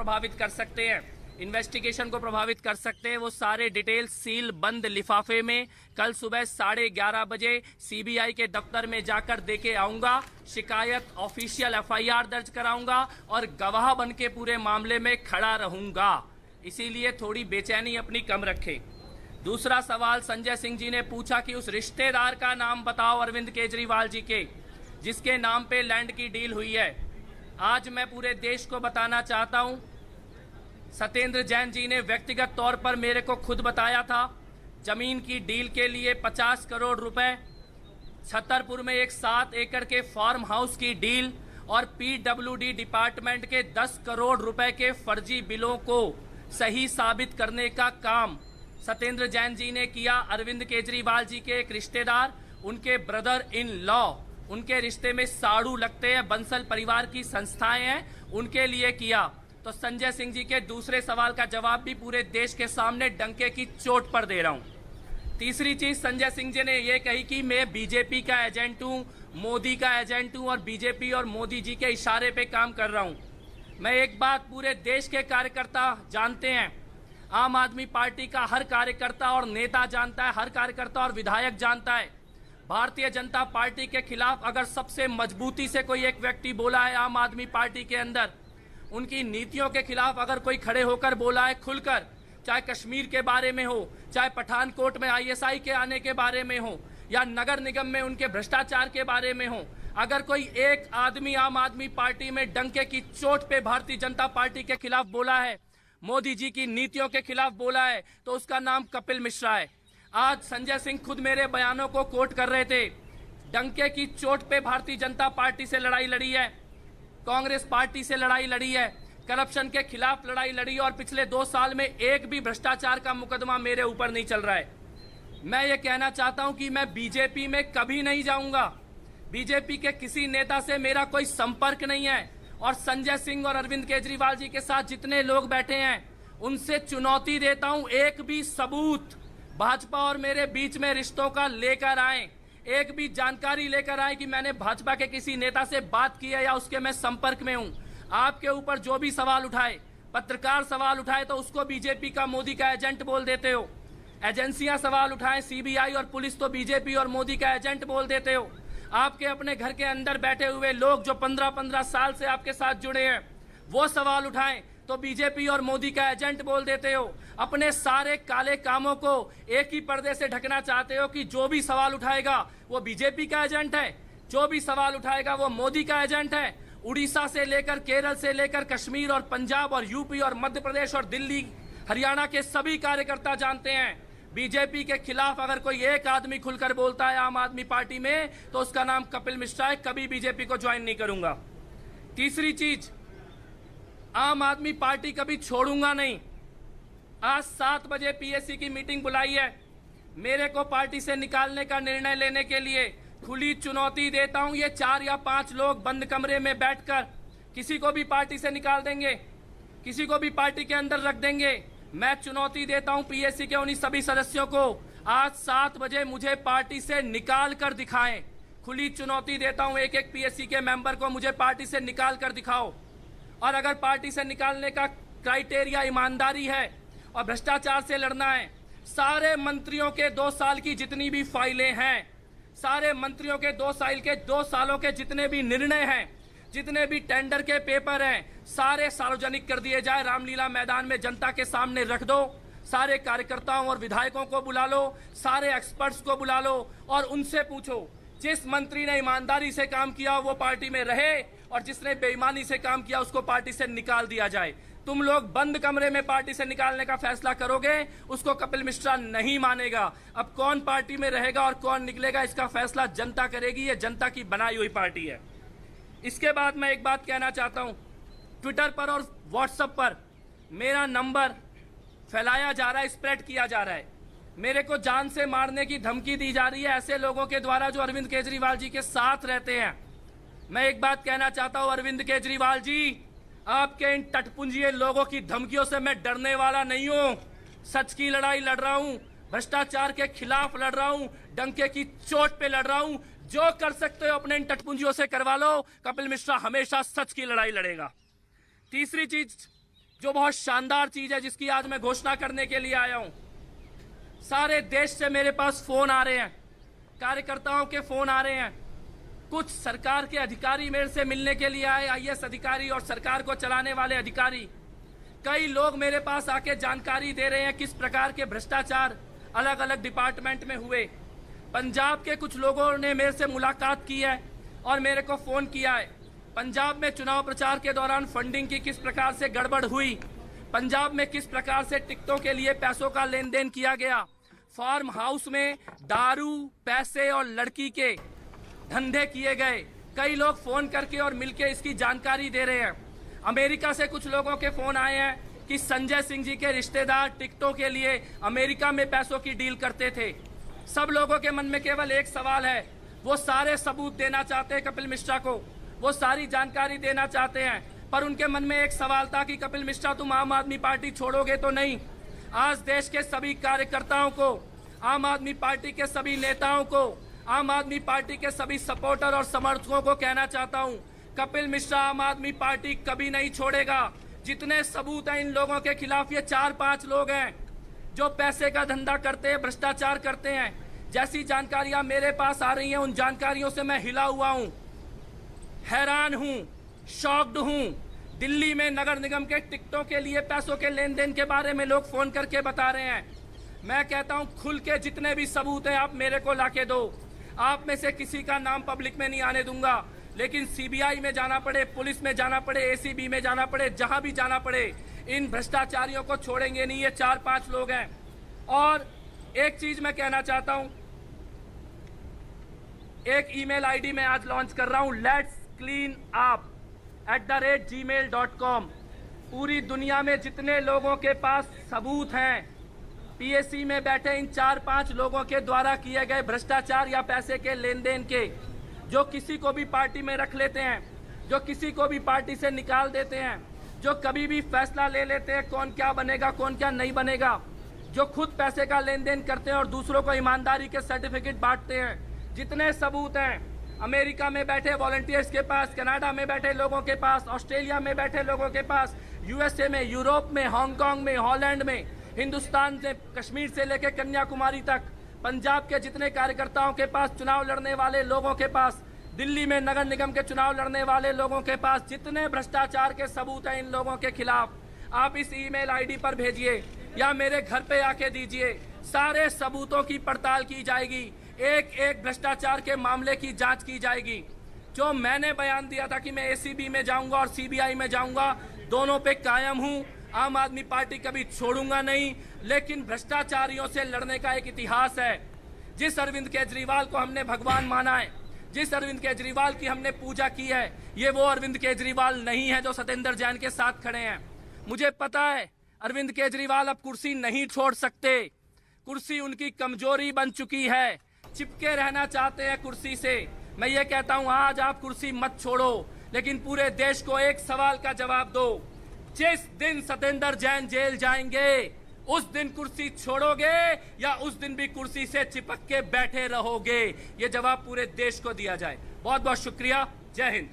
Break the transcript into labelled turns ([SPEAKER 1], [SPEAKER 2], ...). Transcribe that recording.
[SPEAKER 1] प्रभावित कर सकते हैं, इन्वेस्टिगेशन को प्रभावित कर सकते हैं, वो सारे डिटेल सील बंद लिफाफे में कल सुबह 11:30 बजे सीबीआई के दफ्तर में जाकर देके आऊंगा। शिकायत ऑफिशियल एफआईआर दर्ज कराऊंगा और गवाह बन के पूरे मामले में खड़ा रहूंगा। इसीलिए थोड़ी बेचैनी अपनी कम रखें। दूसरा सवाल संजय सिंह जी ने पूछा कि उस रिश्तेदार का नाम बताओ अरविंद केजरीवाल जी के, जिसके नाम पे लैंड की डील हुई है। आज मैं पूरे देश को बताना चाहता हूं, सत्येंद्र जैन जी ने व्यक्तिगत तौर पर मेरे को खुद बताया था, जमीन की डील के लिए 50 करोड़ रुपए, छतरपुर में एक 7 एकड़ के फार्म हाउस की डील और पीडब्ल्यूडी डिपार्टमेंट के 10 करोड़ रुपए के फर्जी बिलों को सही साबित करने का काम सत्येंद्र जैन जी ने किया। अरविंद केजरीवाल जी के एक रिश्तेदार, उनके ब्रदर इन लॉ, उनके रिश्ते में साड़ू लगते हैं, बंसल परिवार की संस्थाएं हैं, उनके लिए किया। तो संजय सिंह जी के दूसरे सवाल का जवाब भी पूरे देश के सामने डंके की चोट पर दे रहा हूं। तीसरी चीज संजय सिंह जी ने यह कही कि मैं बीजेपी का एजेंट हूं, मोदी का एजेंट हूं और बीजेपी और मोदी जी के इशारे पे काम कर रहा हूं। मैं एक बात पूरे देश के कार्यकर्ता जानते हैं, आम आदमी पार्टी का हर कार्यकर्ता और नेता जानता है, हर कार्यकर्ता और विधायक जानता है, भारतीय जनता पार्टी के खिलाफ अगर सबसे मजबूती से कोई एक व्यक्ति बोला है आम आदमी पार्टी के अंदर, उनकी नीतियों के खिलाफ अगर कोई खड़े होकर बोला है खुलकर, चाहे कश्मीर के बारे में हो, चाहे पठानकोट में आईएसआई के आने के बारे में हो, या नगर निगम में उनके भ्रष्टाचार के बारे में हो, अगर कोई एक आदमी आम आदमी पार्टी में डंके की चोट पे भारतीय जनता पार्टी के खिलाफ बोला है, मोदी जी की नीतियों के खिलाफ बोला है, तो उसका नाम कपिल मिश्रा है। आज संजय सिंह खुद मेरे बयानों को कोट कर रहे थे। डंके की चोट पे भारतीय जनता पार्टी से लड़ाई लड़ी है, कांग्रेस पार्टी से लड़ाई लड़ी है, करप्शन के खिलाफ लड़ाई लड़ी, और पिछले 2 साल में एक भी भ्रष्टाचार का मुकदमा मेरे ऊपर नहीं चल रहा है। मैं ये कहना चाहता हूं कि मैं बीजेपी में कभी नहीं जाऊंगा, बीजेपी के किसी नेता से मेरा कोई संपर्क नहीं है, और संजय सिंह और अरविंद केजरीवाल जी के साथ जितने लोग बैठे हैं उनसे चुनौती देता हूं, एक भी सबूत भाजपा और मेरे बीच में रिश्तों का लेकर आए, एक भी जानकारी लेकर आए कि मैंने भाजपा के किसी नेता से बात की है या उसके मैं संपर्क में हूं। आपके ऊपर जो भी सवाल उठाए, पत्रकार सवाल उठाए तो उसको बीजेपी का मोदी का एजेंट बोल देते हो, एजेंसियां सवाल उठाएं सीबीआई और पुलिस तो बीजेपी और मोदी का एजेंट बोल देते हो। आपके अपने घर के अंदर बैठे हुए लोग जो 15-15 साल से आपके साथ जुड़े हैं वो सवाल उठाएं तो बीजेपी और मोदी का एजेंट बोल देते हो। अपने सारे काले कामों को एक ही पर्दे से ढकना चाहते हो कि जो भी सवाल उठाएगा वो बीजेपी का एजेंट है, जो भी सवाल उठाएगा वो मोदी का एजेंट है। उड़ीसा से लेकर केरल से लेकर कश्मीर और पंजाब और यूपी और मध्य प्रदेश और दिल्ली हरियाणा के सभी कार्यकर्ता जानते हैं, बीजेपी के खिलाफ अगर कोई एक आदमी खुलकर बोलता है आम आदमी पार्टी में तो उसका नाम कपिल मिश्रा है, कभी बीजेपी को ज्वाइन नहीं करूंगा। तीसरी चीज, आम आदमी पार्टी कभी छोड़ूंगा नहीं। आज 7 बजे पीएससी की मीटिंग बुलाई है, मेरे को पार्टी से निकालने का निर्णय लेने के लिए खुली चुनौती देता हूं। ये 4 या 5 लोग बंद कमरे में बैठकर किसी को भी पार्टी से निकाल देंगे, किसी को भी पार्टी के अंदर रख देंगे। मैं चुनौती देता हूं पीएससी के उन्हीं सभी सदस्यों को, आज 7 बजे मुझे पार्टी से निकाल कर दिखाएं। खुली चुनौती देता हूं एक एक पीएससी के मेंबर को, मुझे पार्टी से निकाल कर दिखाओ। और अगर पार्टी से निकालने का क्राइटेरिया ईमानदारी है और भ्रष्टाचार से लड़ना है, सारे मंत्रियों के 2 साल की जितनी भी फाइलें हैं, सारे मंत्रियों के 2 सालों के जितने भी निर्णय हैं, जितने भी टेंडर के पेपर हैं, सारे सार्वजनिक कर दिए जाए। रामलीला मैदान में जनता के सामने रख दो, सारे कार्यकर्ताओं और विधायकों को बुला लो, सारे एक्सपर्ट्स को बुला लो और उनसे पूछो जिस मंत्री ने ईमानदारी से काम किया वो पार्टी में रहे और जिसने बेईमानी से काम किया उसको पार्टी से निकाल दिया जाए। तुम लोग बंद कमरे में पार्टी से निकालने का फैसला करोगे, उसको कपिल मिश्रा नहीं मानेगा। अब कौन पार्टी में रहेगा और कौन निकलेगा इसका फैसला जनता करेगी, ये जनता की बनाई हुई पार्टी है। इसके बाद मैं एक बात कहना चाहता हूं, ट्विटर पर और व्हाट्सएप पर मेरा नंबर फैलाया जा रहा है, स्प्रेड किया जा रहा है, मेरे को जान से मारने की धमकी दी जा रही है ऐसे लोगों के द्वारा जो अरविंद केजरीवाल जी के साथ रहते हैं। मैं एक बात कहना चाहता हूं, अरविंद केजरीवाल जी, आपके इन टटपुंजिए लोगों की धमकियों से मैं डरने वाला नहीं हूं। सच की लड़ाई लड़ रहा हूं, भ्रष्टाचार के खिलाफ लड़ रहा हूं, डंके की चोट पे लड़ रहा हूं। जो कर सकते हो अपने इन टटपुंजियों से करवा लो, कपिल मिश्रा हमेशा सच की लड़ाई लड़ेगा। तीसरी चीज, जो बहुत शानदार चीज है, जिसकी आज मैं घोषणा करने के लिए आया हूं। सारे देश से मेरे पास फोन आ रहे हैं, कार्यकर्ताओं के फोन आ रहे हैं। कुछ सरकार के अधिकारी मेरे से मिलने के लिए आए, आईएएस अधिकारी और सरकार को चलाने वाले अधिकारी। कई लोग मेरे पास आके जानकारी दे रहे हैं किस प्रकार के भ्रष्टाचार अलग अलग डिपार्टमेंट में हुए। पंजाब के कुछ लोगों ने मेरे से मुलाकात की है और मेरे को फोन किया है। पंजाब में चुनाव प्रचार के दौरान फंडिंग की किस प्रकार से गड़बड़ हुई, पंजाब में किस प्रकार से टिकटों के लिए पैसों का लेन देन किया गया, फार्म हाउस में दारू, पैसे और लड़की के धंधे किए गए। कई लोग फोन करके और मिलके इसकी जानकारी दे रहे हैं। अमेरिका से कुछ लोगों के फोन आए हैं कि संजय सिंह जी के रिश्तेदार टिकटों के लिए अमेरिका में पैसों की डील करते थे। सब लोगों के मन में केवल एक सवाल है, वो सारे सबूत देना चाहते हैं कपिल मिश्रा को, वो सारी जानकारी देना चाहते हैं, पर उनके मन में एक सवाल था कि कपिल मिश्रा तुम आम आदमी पार्टी छोड़ोगे तो नहीं। आज देश के सभी कार्यकर्ताओं को, आम आदमी पार्टी के सभी नेताओं को, आम आदमी पार्टी के सभी सपोर्टर और समर्थकों को कहना चाहता हूं, कपिल मिश्रा आम आदमी पार्टी कभी नहीं छोड़ेगा। जितने सबूत हैं इन लोगों के खिलाफ, ये 4-5 लोग हैं जो पैसे का धंधा करते हैं, भ्रष्टाचार करते हैं। जैसी जानकारियां मेरे पास आ रही हैं, उन जानकारियों से मैं हिला हुआ हूं, हैरान हूं, शॉक्ड हूं। दिल्ली में नगर निगम के टिकटों के लिए पैसों के लेन देन के बारे में लोग फोन करके बता रहे हैं। मैं कहता हूं, खुल के जितने भी सबूत हैं आप मेरे को लाके दो। आप में से किसी का नाम पब्लिक में नहीं आने दूंगा, लेकिन सीबीआई में जाना पड़े, पुलिस में जाना पड़े, एसीबी में जाना पड़े, जहां भी जाना पड़े, इन भ्रष्टाचारियों को छोड़ेंगे नहीं। ये 4-5 लोग हैं। और एक चीज मैं कहना चाहता हूं, एक ईमेल आईडी मैं आज लॉन्च कर रहा हूं, letscleanup@gmail.com। पूरी दुनिया में जितने लोगों के पास सबूत हैं, पीएससी में बैठे इन 4-5 लोगों के द्वारा किए गए भ्रष्टाचार या पैसे के लेन देन के, जो किसी को भी पार्टी में रख लेते हैं, जो किसी को भी पार्टी से निकाल देते हैं, जो कभी भी फैसला ले लेते हैं कौन क्या बनेगा कौन क्या नहीं बनेगा, जो खुद पैसे का लेन देन करते हैं और दूसरों को ईमानदारी के सर्टिफिकेट बांटते हैं। जितने सबूत हैं अमेरिका में बैठे वॉलंटियर्स के पास, कनाडा में बैठे लोगों के पास, ऑस्ट्रेलिया में बैठे लोगों के पास, यूएसए में, यूरोप में, हांगकांग में, हॉलैंड में, हिंदुस्तान से कश्मीर से लेकर कन्याकुमारी तक, पंजाब के जितने कार्यकर्ताओं के पास, चुनाव लड़ने वाले लोगों के पास, दिल्ली में नगर निगम के चुनाव लड़ने वाले लोगों के पास, जितने भ्रष्टाचार के सबूत हैं इन लोगों के खिलाफ, आप इस ईमेल आईडी पर भेजिए या मेरे घर पे आके दीजिए। सारे सबूतों की पड़ताल की जाएगी, एक एक भ्रष्टाचार के मामले की जांच की जाएगी। जो मैंने बयान दिया था कि मैं एसीबी में जाऊंगा और सीबीआई में जाऊंगा, दोनों पे कायम हूं। आम आदमी पार्टी कभी छोड़ूंगा नहीं, लेकिन भ्रष्टाचारियों से लड़ने का एक इतिहास है। जिस अरविंद केजरीवाल को हमने भगवान माना है, जिस अरविंद केजरीवाल की हमने पूजा की है, ये वो अरविंद केजरीवाल नहीं है जो सत्येंद्र जैन के साथ खड़े हैं। मुझे पता है अरविंद केजरीवाल अब कुर्सी नहीं छोड़ सकते, कुर्सी उनकी कमजोरी बन चुकी है, चिपके रहना चाहते हैं कुर्सी से। मैं ये कहता हूं, आज आप कुर्सी मत छोड़ो, लेकिन पूरे देश को एक सवाल का जवाब दो, जिस दिन सत्येंद्र जैन जेल जाएंगे उस दिन कुर्सी छोड़ोगे या उस दिन भी कुर्सी से चिपक के बैठे रहोगे? ये जवाब पूरे देश को दिया जाए। बहुत बहुत शुक्रिया। जय हिंद।